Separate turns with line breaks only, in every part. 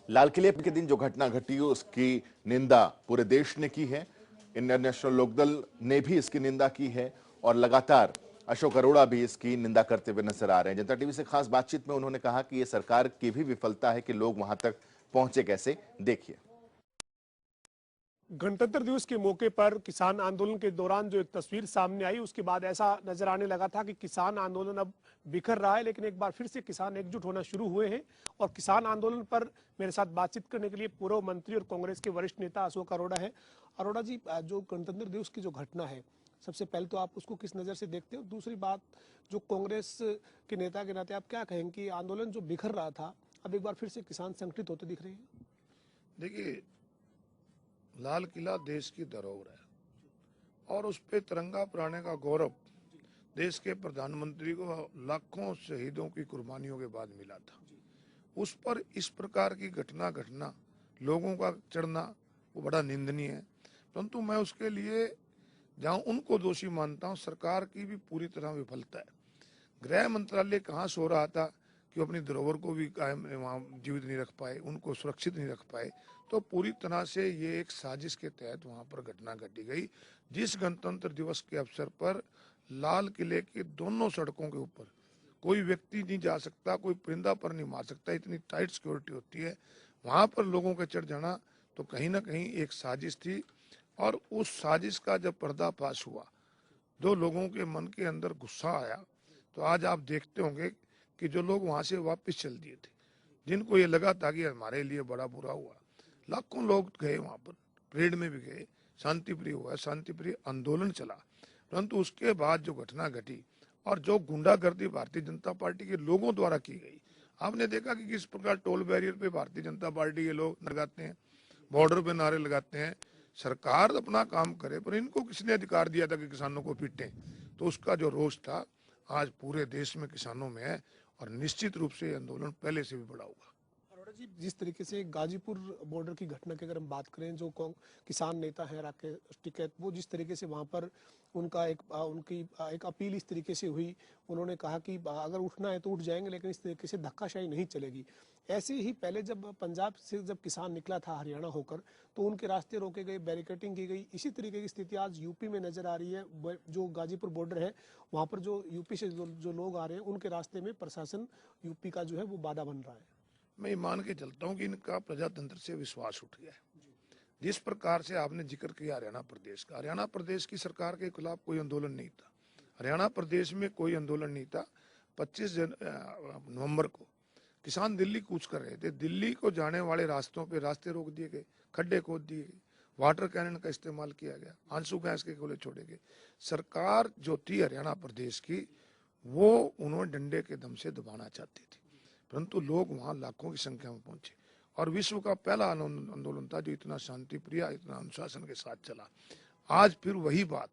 लाल किले के दिन जो घटना घटी उसकी निंदा पूरे देश ने की है। इंडियन नेशनल लोकदल ने भी इसकी निंदा की है और लगातार अशोक अरोड़ा भी इसकी निंदा करते हुए नजर आ रहे हैं। जनता टीवी से खास बातचीत में उन्होंने कहा कि यह सरकार की भी विफलता है कि लोग वहां तक पहुंचे कैसे। देखिए,
गणतंत्र दिवस के मौके पर किसान आंदोलन के दौरान जो एक तस्वीर सामने आई, उसके बाद ऐसा नजर आने लगा था कि किसान आंदोलन अब बिखर रहा है। लेकिन एक बार फिर से किसान एकजुट होना शुरू हुए हैं और किसान आंदोलन पर मेरे साथ बातचीत करने के लिए पूर्व मंत्री और कांग्रेस के वरिष्ठ नेता अशोक अरोड़ा है। अरोड़ा जी, जो गणतंत्र दिवस की जो घटना है, सबसे पहले तो आप उसको किस नज़र से देखते हो? दूसरी बात, जो कांग्रेस के नेता के नाते आप क्या कहेंगे कि आंदोलन जो बिखर रहा था, अब एक बार फिर से किसान संगठित होते दिख रहे हैं?
देखिए, लाल किला देश की धरोहर है और उस पे तिरंगा फहराने का गौरव देश के प्रधानमंत्री को लाखों शहीदों की कुर्बानियों के बाद मिला था। उस पर इस प्रकार की घटना घटना, लोगों का चढ़ना, वो बड़ा निंदनीय है। परंतु मैं उसके लिए जहां उनको दोषी मानता हूं, सरकार की भी पूरी तरह विफलता है। गृह मंत्रालय कहाँ सो रहा था कि अपनी धरोहर को भी कायम वहाँ जीवित नहीं रख पाए, उनको सुरक्षित नहीं रख पाए। तो पूरी तरह से ये एक साजिश के तहत वहाँ पर घटना घटी गई। जिस गणतंत्र दिवस के अवसर पर लाल किले के दोनों सड़कों के ऊपर कोई व्यक्ति नहीं जा सकता, कोई परिंदा पर नहीं मार सकता, इतनी टाइट सिक्योरिटी होती है, वहाँ पर लोगों के चढ़ जाना तो कहीं ना कहीं एक साजिश थी। और उस साजिश का जब पर्दाफाश हुआ, जो लोगों के मन के अंदर गुस्सा आया, तो आज आप देखते होंगे कि जो लोग वहां से वापस चल दिए थे, जिनको ये लगा था कि हमारे लिए बड़ा बुरा हुआ, लाखों लोग गए वहां पर, परेड में भी गए, शांतिप्रिय हुआ, शांतिप्रिय आंदोलन चला। परंतु उसके बाद जो घटना घटी और जो गुंडागर्दी भारतीय जनता पार्टी के लोगों द्वारा की गई, आपने देखा कि किस प्रकार टोल बैरियर पे भारतीय जनता पार्टी के लोग लगाते हैं, बॉर्डर पे नारे लगाते हैं। सरकार अपना काम करे, पर इनको किसने अधिकार दिया था कि किसानों को पीटें? तो उसका जो रोष था आज पूरे देश में किसानों में है और निश्चित रूप से आंदोलन पहले से भी बड़ा होगा।
अरोड़ा जी, जिस तरीके से गाजीपुर बॉर्डर की घटना की अगर हम बात करें, जो किसान नेता हैं राकेश टिकैत, वो जिस तरीके से वहां पर उनका उनकी एक अपील इस तरीके से हुई, उन्होंने कहा कि अगर उठना है तो उठ जाएंगे, लेकिन इस तरीके से धक्काशाही नहीं चलेगी। ऐसे ही पहले जब पंजाब से जब किसान निकला था हरियाणा होकर, तो उनके रास्ते रोके गए, बैरिकेटिंग की गई। इसी तरीके की स्थिति आज यूपी में नजर आ रही है। जो गाजीपुर बॉर्डर है, वहां पर जो यूपी से जो लोग आ रहे हैं, उनके रास्ते में प्रशासन यूपी का जो है वो बाधा बन रहा है।
मैं मान के चलता हूँ कि इनका प्रजातंत्र से विश्वास उठ गया है। जिस प्रकार से आपने जिक्र किया हरियाणा प्रदेश का, हरियाणा प्रदेश की सरकार के खिलाफ कोई आंदोलन नहीं था, हरियाणा प्रदेश में कोई आंदोलन नहीं था। 25 नवंबर को किसान दिल्ली कूच कर रहे थे, दिल्ली को जाने वाले रास्तों पे रास्ते रोक दिए गए, खड्डे खोद दिए गए, वाटर कैनन का इस्तेमाल किया गया, आंसू गैस के गोले छोड़े गए। सरकार जो थी हरियाणा प्रदेश की, वो उन्होंने डंडे के दम से दबाना चाहती थी, परंतु लोग वहां लाखों की संख्या में पहुंचे और विश्व का पहला आंदोलन था जो इतना शांति प्रिय, इतना अनुशासन के साथ चला। आज फिर वही बात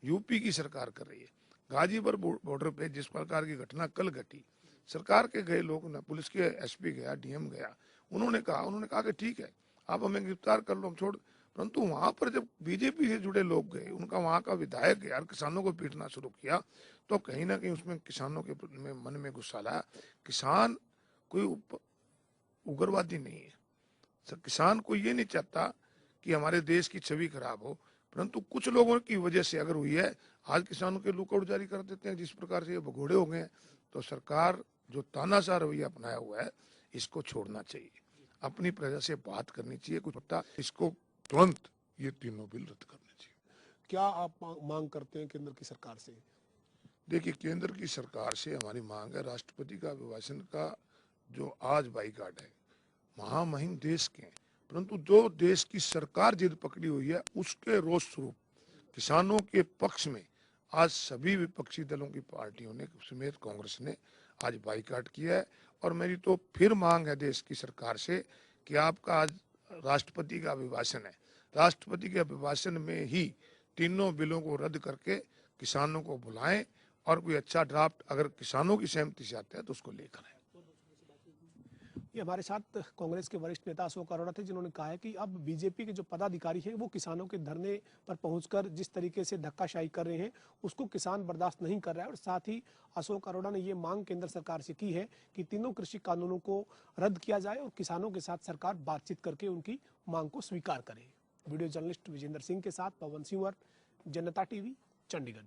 यूपी की सरकार कर रही है। गाजीपुर बॉर्डर पे जिस प्रकार की घटना कल घटी, सरकार के गए लोग ना, पुलिस के एसपी गया, डीएम गया, उन्होंने कहा कि ठीक है, आप हमें गिरफ्तार कर लो, हम छोड़। परंतु वहां पर जब बीजेपी से जुड़े लोग गए, उनका वहां का विधायक यार किसानों को पीटना शुरू किया, तो कहीं ना कहीं उसमें किसानों के मन में गुस्सा लाया। किसान कोई उग्रवादी नहीं है, किसान को ये नहीं चाहता कि हमारे देश की छवि खराब हो, परंतु कुछ लोगों की वजह से अगर हुई है, आज किसानों के लुकआउट जारी कर देते हैं, जिस प्रकार से ये भगोड़े हो गए हैं। तो सरकार जो तानाशाह रवैया अपनाया हुआ है, इसको छोड़ना चाहिए, अपनी प्रजा से बात करनी चाहिए, कुछ पता, इसको तुरंत ये तीनों बिल रद्द करने चाहिए।
क्या आप मांग करते हैं केंद्र की सरकार से?
देखिए, केंद्र की सरकार से हमारी मांग है, राष्ट्रपति का अभिभाषण का जो आज बाईकाट है, महामहिम देश के, परंतु जो देश की सरकार जिद पकड़ी हुई है, उसके रोष स्वरूप किसानों के पक्ष में आज सभी विपक्षी दलों की पार्टियों ने समेत कांग्रेस ने आज बाईकाट किया है। और मेरी तो फिर मांग है देश की सरकार से कि आपका आज राष्ट्रपति का अभिभाषण है, राष्ट्रपति के अभिभाषण में ही तीनों बिलों को रद्द करके किसानों को बुलाएं और कोई अच्छा ड्राफ्ट अगर किसानों की सहमति से आता है तो उसको लेकर आए।
ये हमारे साथ कांग्रेस के वरिष्ठ नेता अशोक अरोड़ा थे, जिन्होंने कहा है कि अब बीजेपी के जो पदाधिकारी हैं वो किसानों के धरने पर पहुंचकर जिस तरीके से धक्काशाही कर रहे हैं उसको किसान बर्दाश्त नहीं कर रहा है। और साथ ही अशोक अरोड़ा ने ये मांग केंद्र सरकार से की है कि तीनों कृषि कानूनों को रद्द किया जाए और किसानों के साथ सरकार बातचीत करके उनकी मांग को स्वीकार करे। वीडियो जर्नलिस्ट विजेंद्र सिंह के साथ पवन सिंह, जनता टीवी, चंडीगढ़।